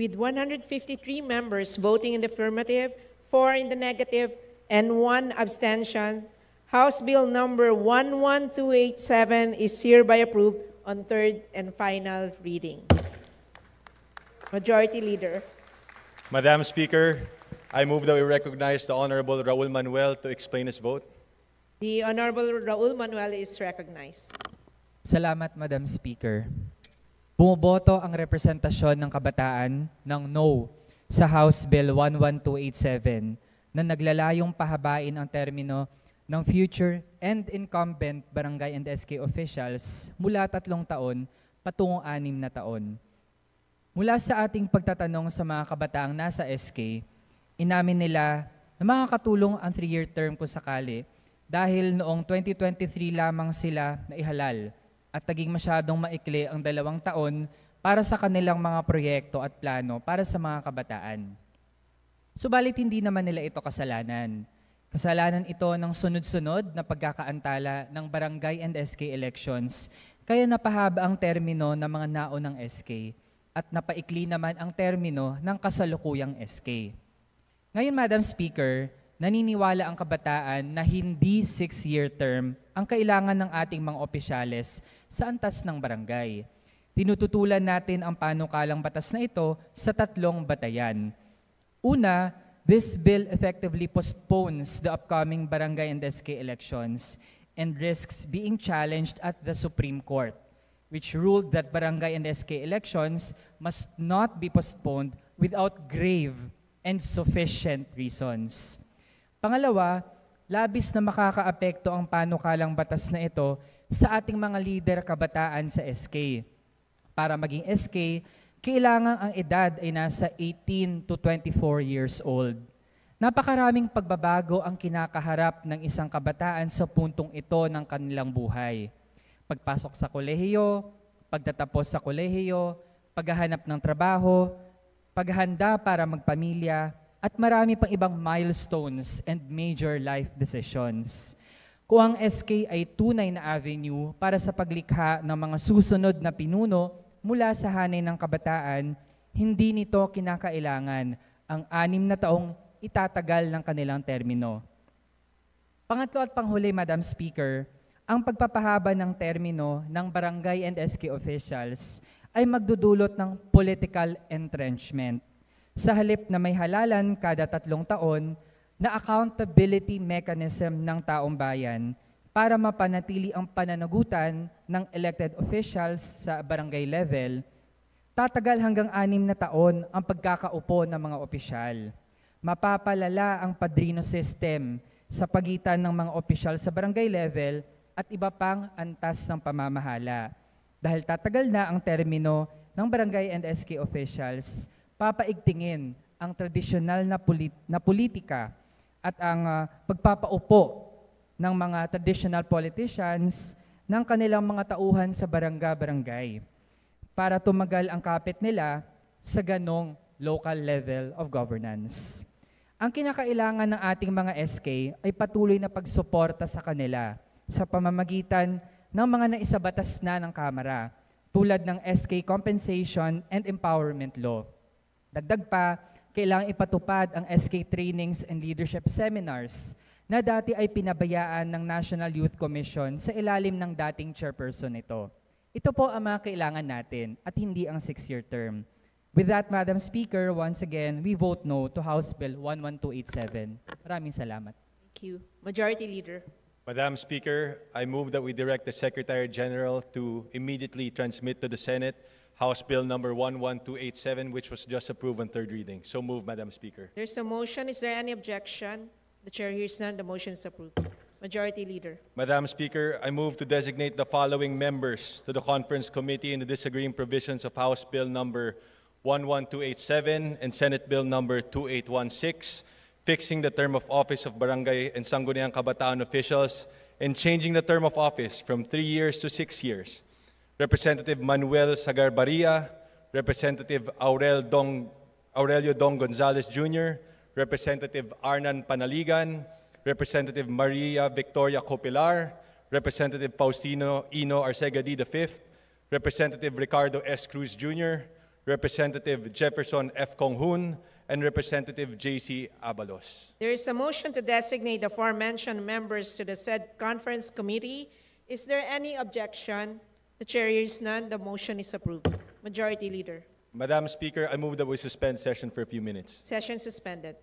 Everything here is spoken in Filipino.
with 153 members voting in the affirmative, 4 in the negative, and 1 abstention, House Bill number 11287 is hereby approved on third and final reading. Majority Leader. Madam Speaker, I move that we recognize the Honorable Raul Manuel to explain his vote. The Honorable Raul Manuel is recognized. Salamat, Madam Speaker. Bumoboto ang representasyon ng kabataan ng no sa House Bill 11287 na naglalayong pahabain ang termino ng future and incumbent barangay and SK officials mula 3 taon patungong 6 na taon. Mula sa ating pagtatanong sa mga kabataang nasa SK, inamin nila na makakatulong ang 3-year term kung sakali dahil noong 2023 lamang sila naihalal at naging masyadong maikli ang 2 taon para sa kanilang mga proyekto at plano para sa mga kabataan. Subalit hindi naman nila ito kasalanan. Kasalanan ito ng sunod-sunod na pagkakaantala ng barangay and SK elections, kaya napahaba ang termino ng mga naunang SK at napaikli naman ang termino ng kasalukuyang SK. Ngayon, Madam Speaker, naniniwala ang kabataan na hindi 6-year term ang kailangan ng ating mga opisyales sa antas ng barangay. Tinututulan natin ang panukalang batas na ito sa 3 batayan. Una, this bill effectively postpones the upcoming barangay and SK elections and risks being challenged at the Supreme Court, which ruled that barangay and SK elections must not be postponed without grave and sufficient reasons. Pangalawa, labis na makakaapekto ang panukalang batas na ito sa ating mga lider kabataan sa SK. Para maging SK, kailangan ang edad ay nasa 18 to 24 years old. Napakaraming pagbabago ang kinakaharap ng isang kabataan sa puntong ito ng kanilang buhay. Pagpasok sa kolehiyo, pagtatapos sa kolehiyo, paghahanap ng trabaho, paghahanda para magpamilya, at marami pang ibang milestones and major life decisions. Kung ang SK ay tunay na avenue para sa paglikha ng mga susunod na pinuno mula sa hanay ng kabataan, hindi nito kinakailangan ang 6 na taong itatagal ng kanilang termino. Pangatlo at panghuli, Madam Speaker, ang pagpapahaba ng termino ng barangay and SK officials ay magdudulot ng political entrenchment. Sa halip na may halalan kada 3 taon na accountability mechanism ng taong bayan para mapanatili ang pananagutan ng elected officials sa barangay level, tatagal hanggang 6 na taon ang pagkakaupo ng mga opisyal. Mapapalala ang padrino system sa pagitan ng mga opisyal sa barangay level at iba pang antas ng pamamahala. Dahil tatagal na ang termino ng barangay and SK officials, papaigtingin ang tradisyonal na politika at ang pagpapaupo ng mga traditional politicians ng kanilang mga tauhan sa barangay para tumagal ang kapit nila sa ganong local level of governance. Ang kinakailangan ng ating mga SK ay patuloy na pagsuporta sa kanila sa pamamagitan ng mga naisabatas na ng Kamara tulad ng SK Compensation and Empowerment Law. Dagdag pa, kailangang ipatupad ang SK trainings and leadership seminars na dati ay pinabayaan ng National Youth Commission sa ilalim ng dating chairperson nito. Ito po ang mga kailangan natin at hindi ang 6-year term. With that, Madam Speaker, once again, we vote no to House Bill 11287. Maraming salamat. Thank you. Majority Leader. Madam Speaker, I move that we direct the Secretary General to immediately transmit to the Senate House Bill number 11287, which was just approved on 3rd reading. So move, Madam Speaker. There's a motion. Is there any objection? The Chair hears none. The motion is approved. Majority Leader. Madam Speaker, I move to designate the following members to the Conference Committee in the disagreeing provisions of House Bill number 11287 and Senate Bill number 2816, fixing the term of office of barangay and sangguniang kabataan officials and changing the term of office from 3 years to 6 years. Representative Manuel Sagarbaria, Representative Aurelio Dong Gonzalez Jr., Representative Arnan Panaligan, Representative Maria Victoria Copilar, Representative Faustino Ino Arcegadi V, Representative Ricardo S. Cruz Jr., Representative Jefferson F. Kong-Hoon, and Representative J.C. Abalos. There is a motion to designate the aforementioned members to the said conference committee. Is there any objection? The chair hears none. The motion is approved. Majority Leader. Madam Speaker, I move that we suspend session for a few minutes. Session suspended.